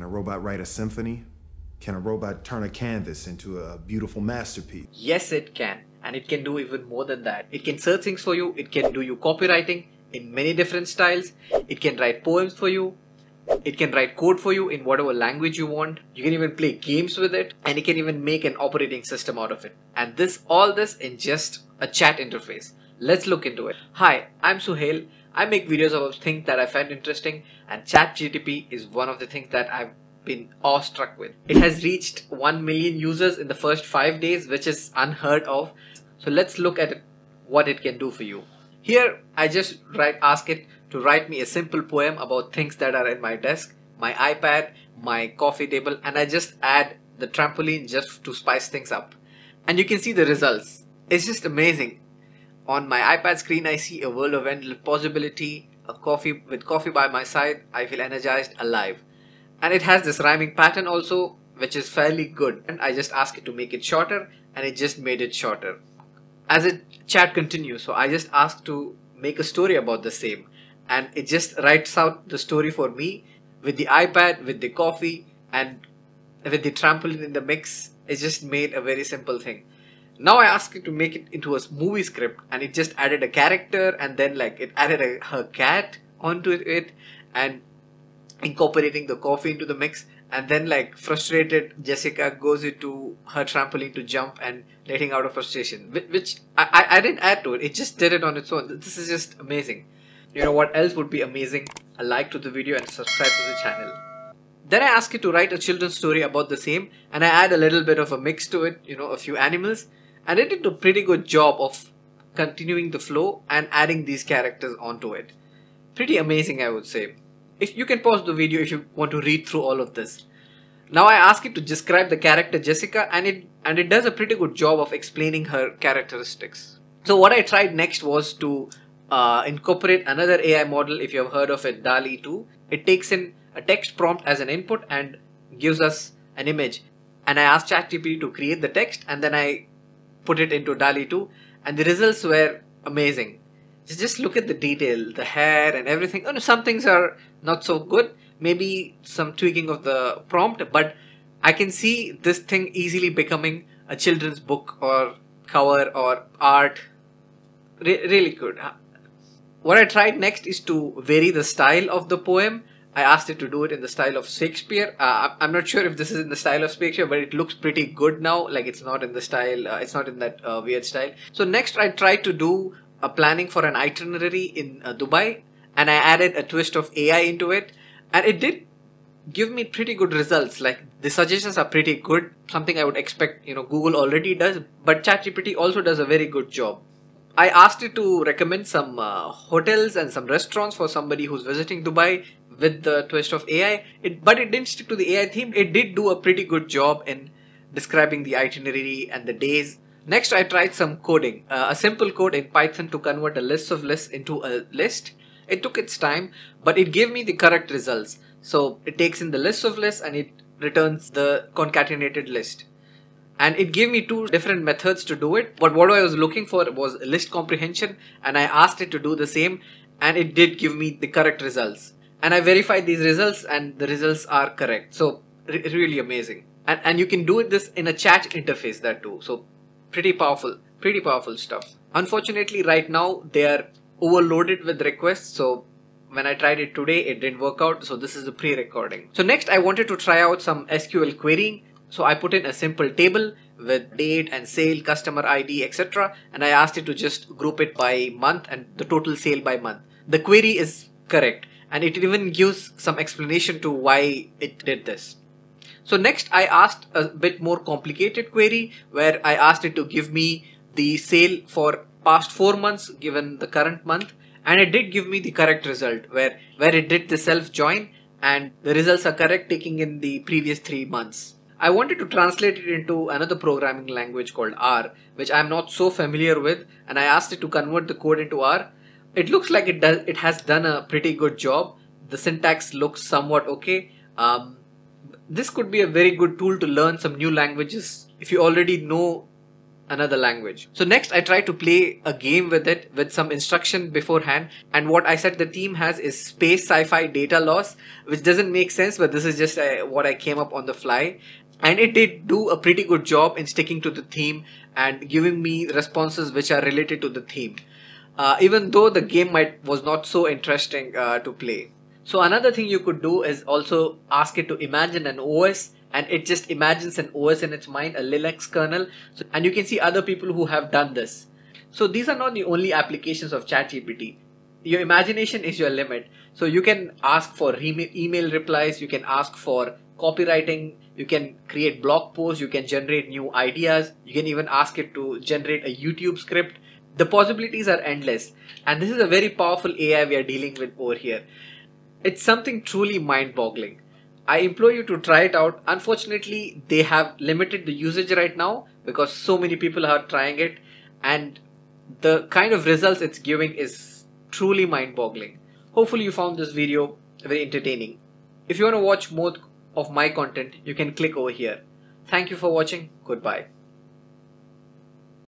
Can a robot write a symphony? Can a robot turn a canvas into a beautiful masterpiece? Yes, it can. And it can do even more than that. It can search things for you. It can do you copywriting in many different styles. It can write poems for you. It can write code for you in whatever language you want. You can even play games with it. And it can even make an operating system out of it. And all this in just a chat interface. Let's look into it. Hi, I'm Suhail. I make videos about things that I find interesting. And ChatGPT is one of the things that I've been awestruck with. It has reached 1 million users in the first 5 days, which is unheard of. So let's look at what it can do for you. Here, I just ask it to write me a simple poem about things that are in my desk, my iPad, my coffee table, and I just add the trampoline just to spice things up. And you can see the results. It's just amazing. On my iPad screen, I see a world of endless possibility, with coffee by my side, I feel energized, alive. And it has this rhyming pattern also, which is fairly good. And I just ask it to make it shorter, and it just made it shorter. As the chat continues, so I just ask to make a story about the same. And it just writes out the story for me with the iPad, with the coffee, and with the trampoline in the mix. It just made a very simple thing. Now I ask it to make it into a movie script, and it just added a character, and then it added her cat onto it, and incorporating the coffee into the mix. And then frustrated Jessica goes into her trampoline to jump and letting out of frustration, which I didn't add to it. It just did it on its own. This is just amazing. You know what else would be amazing? A like to the video and subscribe to the channel. Then I ask it to write a children's story about the same, and I add a little bit of a mix to it, a few animals, and it did a pretty good job of continuing the flow and adding these characters onto it. Pretty amazing, I would say. If you can pause the video if you want to read through all of this. Now I ask it to describe the character Jessica, and it does a pretty good job of explaining her characteristics. So what I tried next was to incorporate another AI model. If you have heard of it, DALL-E 2. It takes in a text prompt as an input and gives us an image. And I asked ChatGPT to create the text, and then I put it into DALL-E 2, and the results were amazing. Just look at the detail, the hair and everything. Some things are not so good. Maybe some tweaking of the prompt, but I can see this thing easily becoming a children's book or cover or art. Really good. What I tried next is to vary the style of the poem. I asked it to do it in the style of Shakespeare. I'm not sure if this is in the style of Shakespeare, but it looks pretty good now. It's not in the style, it's not in that weird style. So next I tried to do a planning for an itinerary in Dubai, and I added a twist of AI into it, and it did give me pretty good results. The suggestions are pretty good, something I would expect Google already does, but ChatGPT also does a very good job. I asked it to recommend some hotels and some restaurants for somebody who's visiting Dubai with the twist of AI, but it didn't stick to the AI theme. It did do a pretty good job in describing the itinerary and the days. Next, I tried some coding, a simple code in Python to convert a list of lists into a list. It took its time, but it gave me the correct results. So it takes in the list of lists and it returns the concatenated list. And it gave me 2 different methods to do it. But what I was looking for was list comprehension, and I asked it to do the same, and it did give me the correct results. And I verified these results, and the results are correct. So really amazing. And you can do this in a chat interface that too. So pretty powerful stuff. Unfortunately, right now they are overloaded with requests. So when I tried it today, it didn't work out. So this is a pre-recording. So next I wanted to try out some SQL querying. So I put in a simple table with date and sale, customer ID, etc. And I asked it to just group it by month and the total sale by month. The query is correct, and it even gives some explanation to why it did this. So next I asked a bit more complicated query where I asked it to give me the sale for past 4 months given the current month, and it did give me the correct result where it did the self join, and the results are correct taking in the previous 3 months. I wanted to translate it into another programming language called R, which I'm not so familiar with, and I asked it to convert the code into R. It looks like it has done a pretty good job. The syntax looks somewhat okay. This could be a very good tool to learn some new languages. If you already know another language. So next I try to play a game with it with some instruction beforehand, and what I said the theme has is space sci-fi data loss, which doesn't make sense, but this is just what I came up on the fly. And it did do a pretty good job in sticking to the theme and giving me responses which are related to the theme, even though the game was not so interesting to play. So another thing you could do is also ask it to imagine an OS, and it just imagines an OS in its mind, a Linux kernel. And you can see other people who have done this. So these are not the only applications of ChatGPT. Your imagination is your limit. So you can ask for email replies, you can ask for copywriting, you can create blog posts, you can generate new ideas, you can even ask it to generate a YouTube script. The possibilities are endless, and this is a very powerful AI we are dealing with over here. It's something truly mind-boggling. I implore you to try it out. Unfortunately, they have limited the usage right now because so many people are trying it, and the kind of results it's giving is truly mind-boggling. Hopefully you found this video very entertaining. If you want to watch more of my content, you can click over here. Thank you for watching. Goodbye.